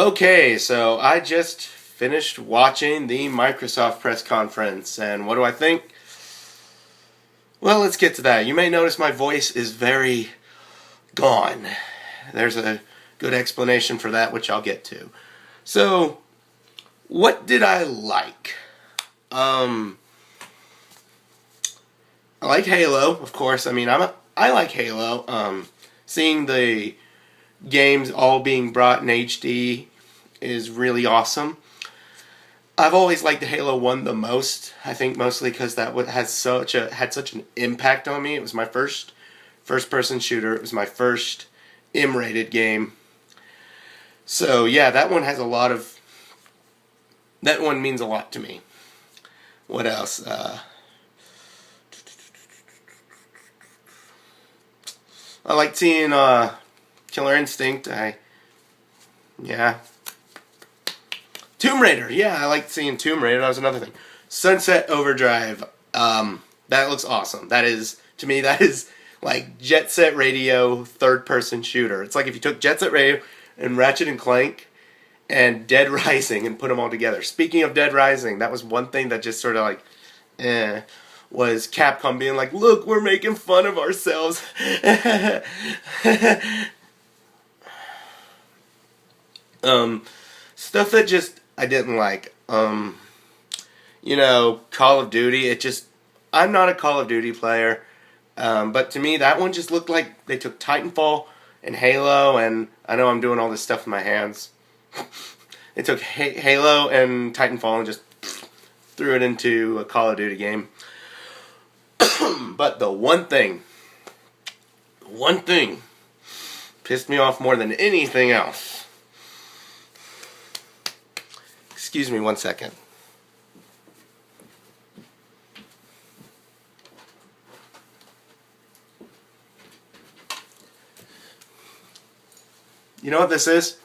Okay, so I just finished watching the Microsoft press conference, and what do I think? Well, let's get to that. You may notice my voice is very gone. There's a good explanation for that, which I'll get to. So, what did I like? I like Halo, of course. I mean, I like Halo. Seeing the games all being brought in HD is really awesome. I've always liked Halo 1 the most. I think mostly because that had such an impact on me. It was my first person shooter. It was my first M-rated game. So yeah, that one means a lot to me. What else? I like seeing Killer Instinct. Yeah. Tomb Raider. Yeah, I like seeing Tomb Raider. That was another thing. Sunset Overdrive. That looks awesome. To me, that is like Jet Set Radio third-person shooter. It's like if you took Jet Set Radio and Ratchet and Clank and Dead Rising and put them all together. Speaking of Dead Rising, that was one thing that just sort of was Capcom being like, look, we're making fun of ourselves. Stuff that just I didn't like. Call of Duty, I'm not a Call of Duty player, but to me that one just looked like they took Titanfall and Halo, and I know I'm doing all this stuff with my hands. They took Halo and Titanfall and just threw it into a Call of Duty game. But the one thing pissed me off more than anything else. Excuse me one second. You know what this is?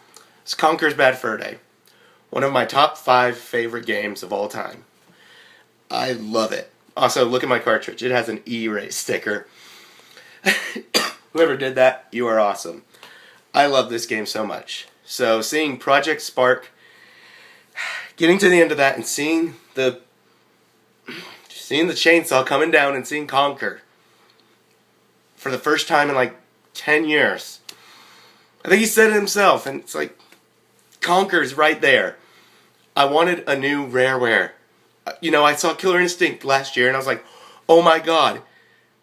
It's Conker's Bad Fur Day. One of my top 5 favorite games of all time. I love it. Also, look at my cartridge. It has an E-Ray sticker. Whoever did that, you are awesome. I love this game so much. So, seeing Project Spark, getting to the end of that, and seeing the chainsaw coming down and seeing Conker for the first time in like 10 years. I think he said it himself, and it's like, Conker's right there. I wanted a new Rareware. I saw Killer Instinct last year, and I was like, oh my god,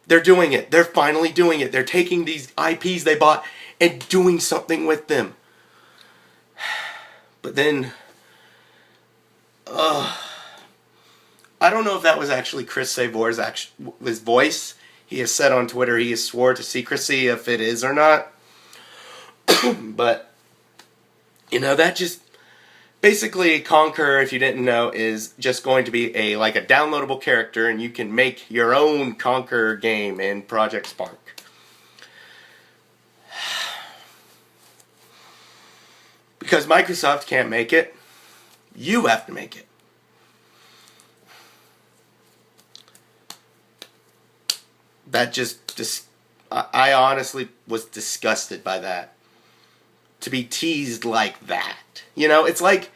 they're doing it. They're finally doing it. They're taking these IPs they bought and doing something with them. But then, I don't know if that was actually Chris Savor's his voice. He has said on Twitter he has swore to secrecy if it is or not. But, that just... Basically, Conker, if you didn't know, is just going to be a downloadable character, and you can make your own Conker game in Project Spark. Because Microsoft can't make it, you have to make it. I honestly was disgusted by that. To be teased like that. It's like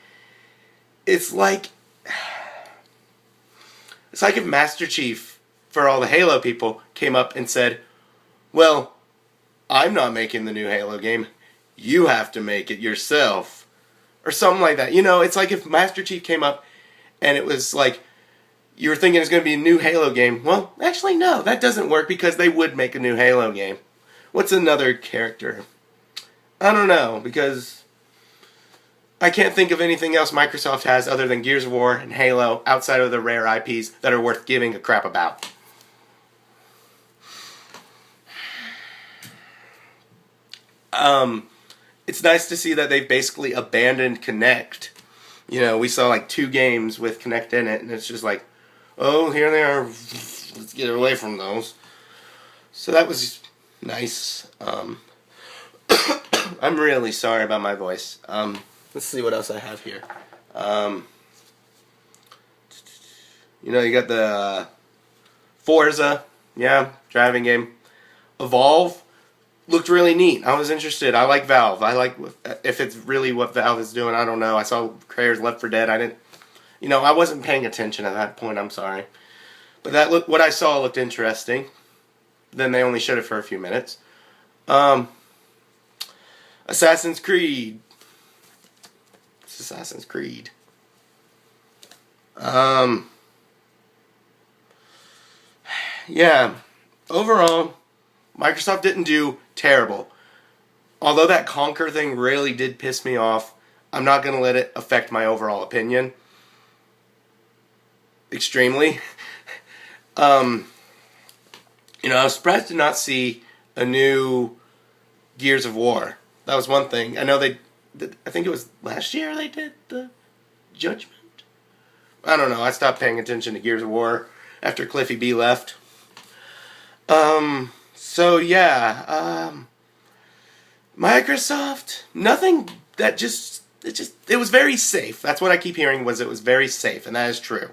if Master Chief, for all the Halo people, came up and said, well, I'm not making the new Halo game. You have to make it yourself. Or something like that. It's like if Master Chief came up and it was like, you were thinking it's going to be a new Halo game. Well, actually, no, that doesn't work because they would make a new Halo game. What's another character? I don't know, because I can't think of anything else Microsoft has other than Gears of War and Halo outside of the rare IPs that are worth giving a crap about. It's nice to see that they've basically abandoned Kinect. We saw like 2 games with Kinect in it, and it's just like, oh, here they are. Let's get away from those. So that was nice. I'm really sorry about my voice. Let's see what else I have here. You got the Forza, driving game. Evolve, looked really neat. I was interested. I like Valve. I like if it's really what Valve is doing. I don't know. I saw creators Left 4 Dead. I didn't, I wasn't paying attention at that point. I'm sorry, but what I saw looked interesting. Then they only showed it for a few minutes. Assassin's Creed. It's Assassin's Creed. Yeah. Overall, Microsoft didn't do terrible. Although that Conquer thing really did piss me off, I'm not going to let it affect my overall opinion. Extremely. I was surprised to not see a new Gears of War. That was one thing. I know I think it was last year they did the Judgment. I don't know. I stopped paying attention to Gears of War after Cliffy B left. So yeah, Microsoft, nothing that it was very safe. That's what I keep hearing, was it was very safe, and that is true.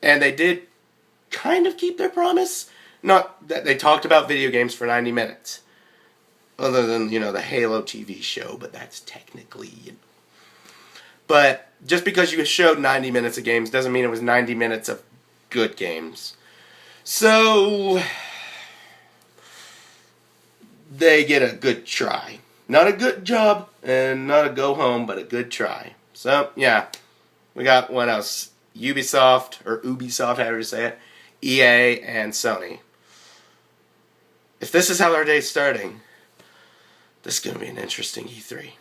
And they did kind of keep their promise. Not that they talked about video games for 90 minutes. Other than, the Halo TV show, but that's technically, But just because you showed 90 minutes of games doesn't mean it was 90 minutes of good games. So they get a good try. Not a good job, and not a go home, but a good try. So, yeah. We got, what else? Ubisoft, or Ubisoft, however you say it. EA, and Sony. If this is how our day's starting, this is going to be an interesting E3.